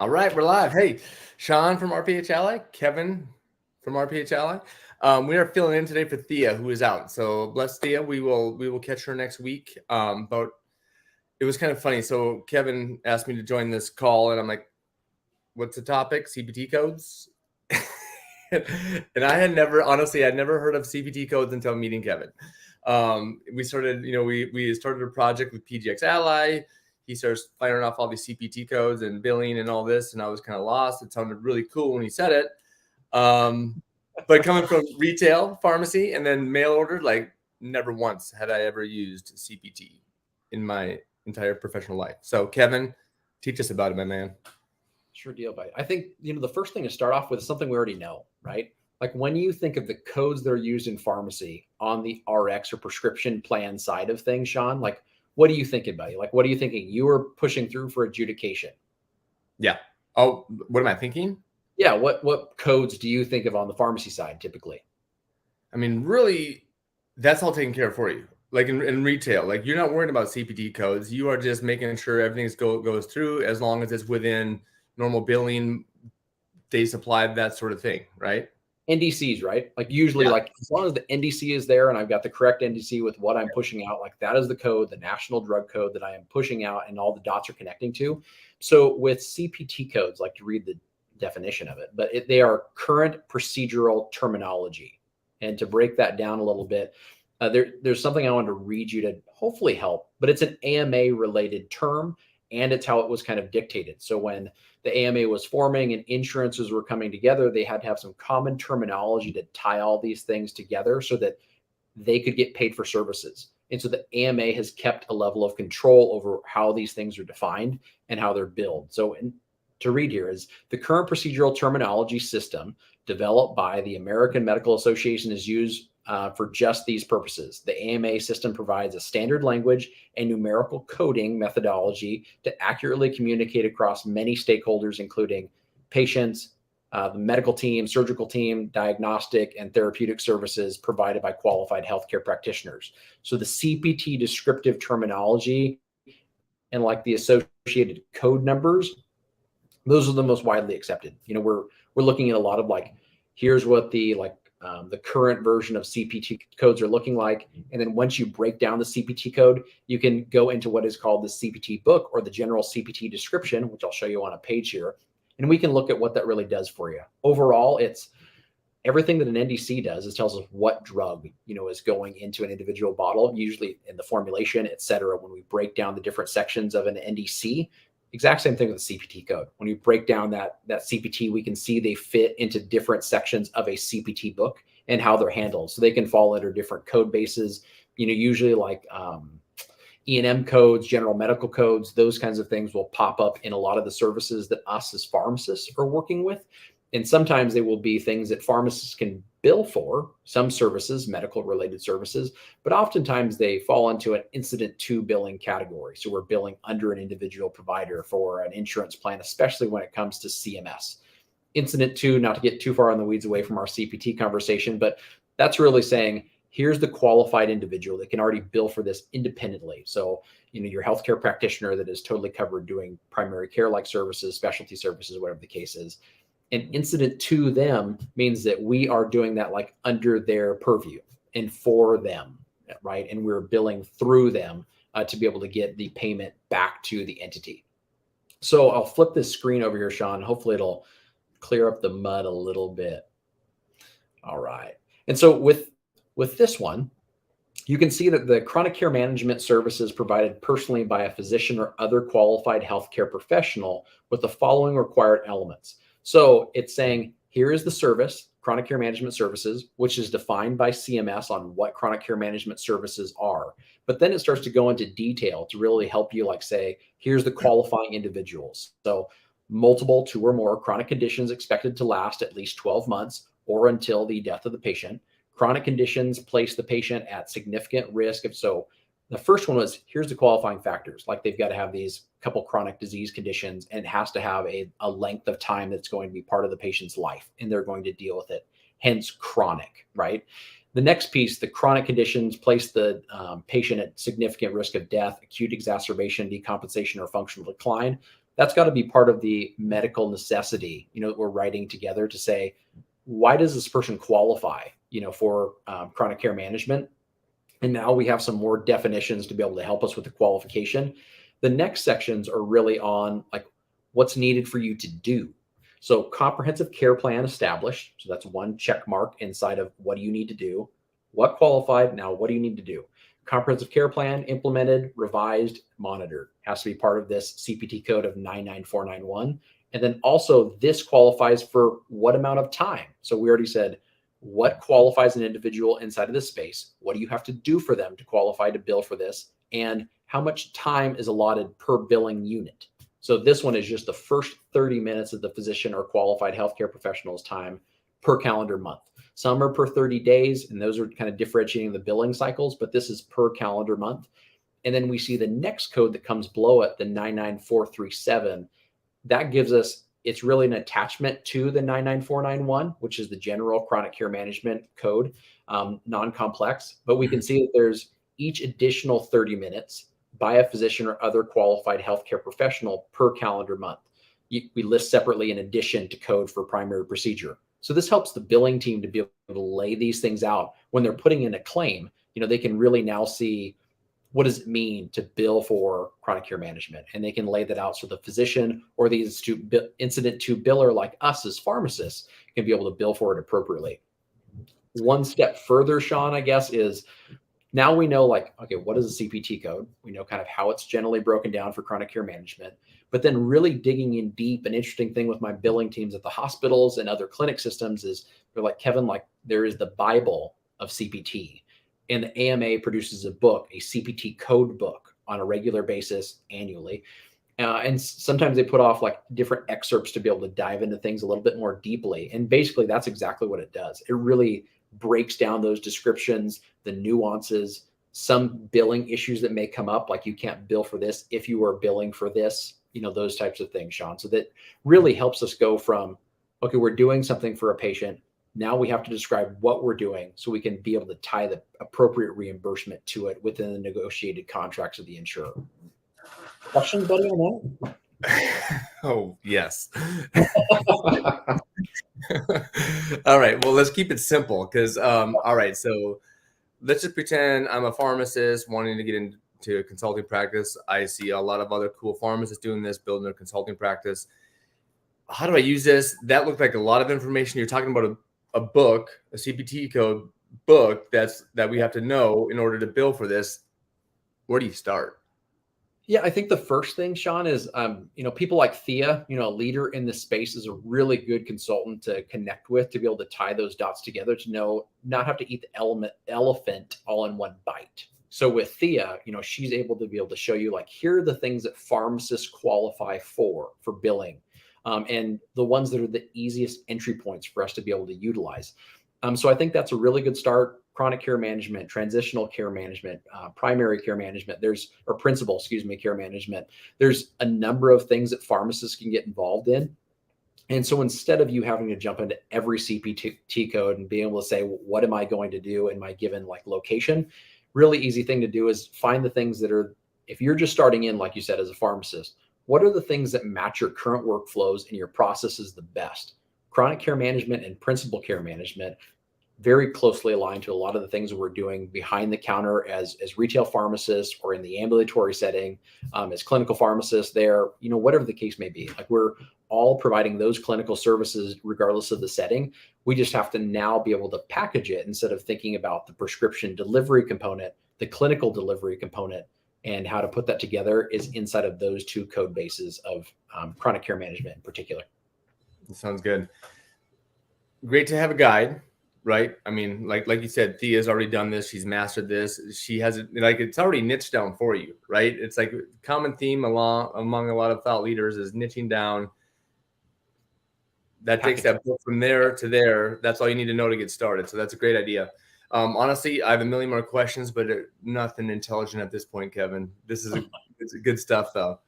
All right, we're live. Hey, Sean from RPH Ally, Kevin from RPH Ally. We are filling in today for Thea, who is out. So bless Thea. We will catch her next week. But it was kind of funny. So Kevin asked me to join this call, and I'm like, "What's the topic? CPT codes?" And I'd never heard of CPT codes until meeting Kevin. We started, we started a project with PGX Ally. He starts firing off all these CPT codes and billing and all this, and I was kind of lost. It sounded really cool when he said it. But coming from retail pharmacy and then mail order, like never once had I ever used CPT in my entire professional life. So Kevin, teach us about it, my man. Sure deal, buddy. I think, the first thing to start off with is something we already know, right? Like when you think of the codes that are used in pharmacy on the RX or prescription plan side of things, Sean, like what are you thinking, buddy? Like what are you thinking you are pushing through for adjudication? Yeah. Oh, what am I thinking? Yeah. What codes do you think of on the pharmacy side typically? I mean, really, that's all taken care of for you. Like in retail, like you're not worrying about CPT codes. You are just making sure everything goes through as long as it's within normal billing, day supply, that sort of thing, right? NDCs, right? Like usually, Yeah. like as long as the NDC is there and I've got the correct NDC with what I'm pushing out, like that is the code, the national drug code that I am pushing out and all the dots are connecting to. So with CPT codes, like to read the definition of it, but they are current procedural terminology. And to break that down a little bit, there's something I wanted to read you to hopefully help, but it's an AMA related term and it's how it was kind of dictated. So when the AMA was forming and insurances were coming together, they had to have some common terminology to tie all these things together so that they could get paid for services. And so the AMA has kept a level of control over how these things are defined and how they're billed. So to read here is the current procedural terminology system developed by the American Medical Association is used for just these purposes. The AMA system provides a standard language and numerical coding methodology to accurately communicate across many stakeholders, including patients, the medical team, surgical team, diagnostic, and therapeutic services provided by qualified healthcare practitioners. So the CPT descriptive terminology and like the associated code numbers, those are the most widely accepted. We're looking at a lot of like, here's what the current version of CPT codes are looking like. And then once you break down the CPT code, you can go into what is called the CPT book or the general CPT description, which I'll show you on a page here. And we can look at what that really does for you. Overall, it's everything that an NDC does is tells us what drug, is going into an individual bottle, usually in the formulation, et cetera. When we break down the different sections of an NDC, exact same thing with the CPT code. When you break down that CPT, we can see they fit into different sections of a CPT book and how they're handled. So they can fall under different code bases, usually like E&M codes, general medical codes, those kinds of things will pop up in a lot of the services that us as pharmacists are working with. And sometimes they will be things that pharmacists can bill for, some services, medical related services, but oftentimes they fall into an incident to billing category. So we're billing under an individual provider for an insurance plan, especially when it comes to CMS. Incident to, not to get too far in the weeds away from our CPT conversation, but that's really saying, here's the qualified individual that can already bill for this independently. So, your healthcare practitioner that is totally covered doing primary care like services, specialty services, whatever the case is. An incident to them means that we are doing that like under their purview and for them, right? And we're billing through them to be able to get the payment back to the entity. So I'll flip this screen over here, Sean. Hopefully it'll clear up the mud a little bit. All right. And so with this one, you can see that the chronic care management services provided personally by a physician or other qualified healthcare professional with the following required elements. So it's saying, here is the service, chronic care management services, which is defined by CMS on what chronic care management services are. But then it starts to go into detail to really help you like say, here's the qualifying individuals. So multiple 2 or more chronic conditions expected to last at least 12 months or until the death of the patient. Chronic conditions place the patient at significant risk. So the first one was, here's the qualifying factors. Like they've got to have these couple chronic disease conditions and it has to have a length of time that's going to be part of the patient's life and they're going to deal with it. Hence chronic, right? The next piece, the chronic conditions place the patient at significant risk of death, acute exacerbation, decompensation, or functional decline. That's got to be part of the medical necessity, that we're writing together to say, why does this person qualify, for chronic care management? And now we have some more definitions to be able to help us with the qualification. The next sections are really on like what's needed for you to do. So comprehensive care plan established. So that's one check mark inside of what do you need to do? What qualified? Now, what do you need to do? Comprehensive care plan implemented, revised, monitored. Has to be part of this CPT code of 99491. And then also this qualifies for what amount of time. So we already said, what qualifies an individual inside of this space? What do you have to do for them to qualify to bill for this? And how much time is allotted per billing unit? So this one is just the first 30 minutes of the physician or qualified healthcare professional's time per calendar month. Some are per 30 days, and those are kind of differentiating the billing cycles, but this is per calendar month. And then we see the next code that comes below it, the 99437. That gives us, it's really an attachment to the 99491, which is the general chronic care management code, non-complex. But we can see that there's each additional 30 minutes by a physician or other qualified healthcare professional per calendar month. We list separately in addition to code for primary procedure. So this helps the billing team to be able to lay these things out. When they're putting in a claim, they can really now see what does it mean to bill for chronic care management, and they can lay that out so the physician or the incident to biller like us as pharmacists can be able to bill for it appropriately. One step further, Sean, I guess, is now we know like, okay, what is a CPT code? We know kind of how it's generally broken down for chronic care management, but then really digging in deep. An interesting thing with my billing teams at the hospitals and other clinic systems is they're like, Kevin, like there is the Bible of CPT, and the AMA produces a book, a CPT code book on a regular basis annually. And sometimes they put off like different excerpts to be able to dive into things a little bit more deeply. And basically that's exactly what it does. It really breaks down those descriptions, the nuances, some billing issues that may come up, like you can't bill for this if you are billing for this, those types of things, Sean. So that really helps us go from, okay, we're doing something for a patient. Now we have to describe what we're doing so we can be able to tie the appropriate reimbursement to it within the negotiated contracts of the insurer. Questions, buddy, on that? Oh, yes. All right. Well, let's keep it simple because, all right. So let's just pretend I'm a pharmacist wanting to get into consulting practice. I see a lot of other cool pharmacists doing this, building their consulting practice. How do I use this? That looked like a lot of information. You're talking about a book, a CPT code book that we have to know in order to bill for this. Where do you start? Yeah, I think the first thing, Sean, is, people like Thea, a leader in this space, is a really good consultant to connect with, to be able to tie those dots together, to not have to eat the elephant all in one bite. So with Thea, she's able to be able to show you like, here are the things that pharmacists qualify for billing. And the ones that are the easiest entry points for us to be able to utilize. So I think that's a really good start. Chronic care management, transitional care management, primary care management, principal care management. There's a number of things that pharmacists can get involved in. And so instead of you having to jump into every CPT code and being able to say, well, what am I going to do in my given like location? Really easy thing to do is find the things that are, if you're just starting in, like you said, as a pharmacist, what are the things that match your current workflows and your processes the best? Chronic care management and principal care management very closely aligned to a lot of the things that we're doing behind the counter as retail pharmacists or in the ambulatory setting, as clinical pharmacists there, whatever the case may be. Like we're all providing those clinical services regardless of the setting. We just have to now be able to package it instead of thinking about the prescription delivery component, the clinical delivery component, and how to put that together is inside of those two code bases of chronic care management in particular. That sounds good. Great to have a guide. Right. I mean, like you said, Thea's already done this. She's mastered this. She has it, like, it's already niched down for you. Right. It's like a common theme among a lot of thought leaders is niching down. That takes that book from there to there. That's all you need to know to get started. So that's a great idea. Honestly, I have a million more questions, but nothing intelligent at this point, Kevin. This is it's good stuff, though.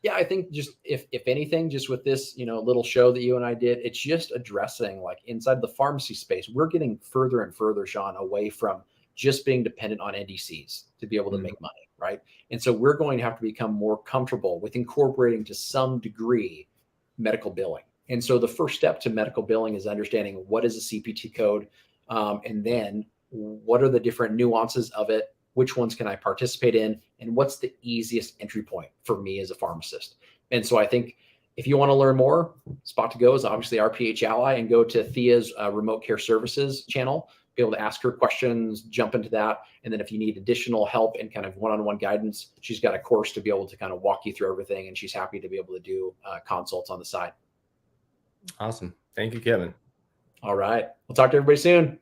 Yeah, I think just if anything, just with this, little show that you and I did, it's just addressing like inside the pharmacy space, we're getting further and further, Sean, away from just being dependent on NDCs to be able to make money, right? And so we're going to have to become more comfortable with incorporating to some degree medical billing. And so the first step to medical billing is understanding what is a CPT code, and then what are the different nuances of it, which ones can I participate in, and what's the easiest entry point for me as a pharmacist. And so I think if you want to learn more, spot to go is obviously RPH Ally, and go to Thea's remote care services channel, be able to ask her questions, jump into that. And then if you need additional help and kind of one-on-one guidance, she's got a course to be able to kind of walk you through everything. And she's happy to be able to do consults on the side. Awesome. Thank you, Kevin. All right. We'll talk to everybody soon.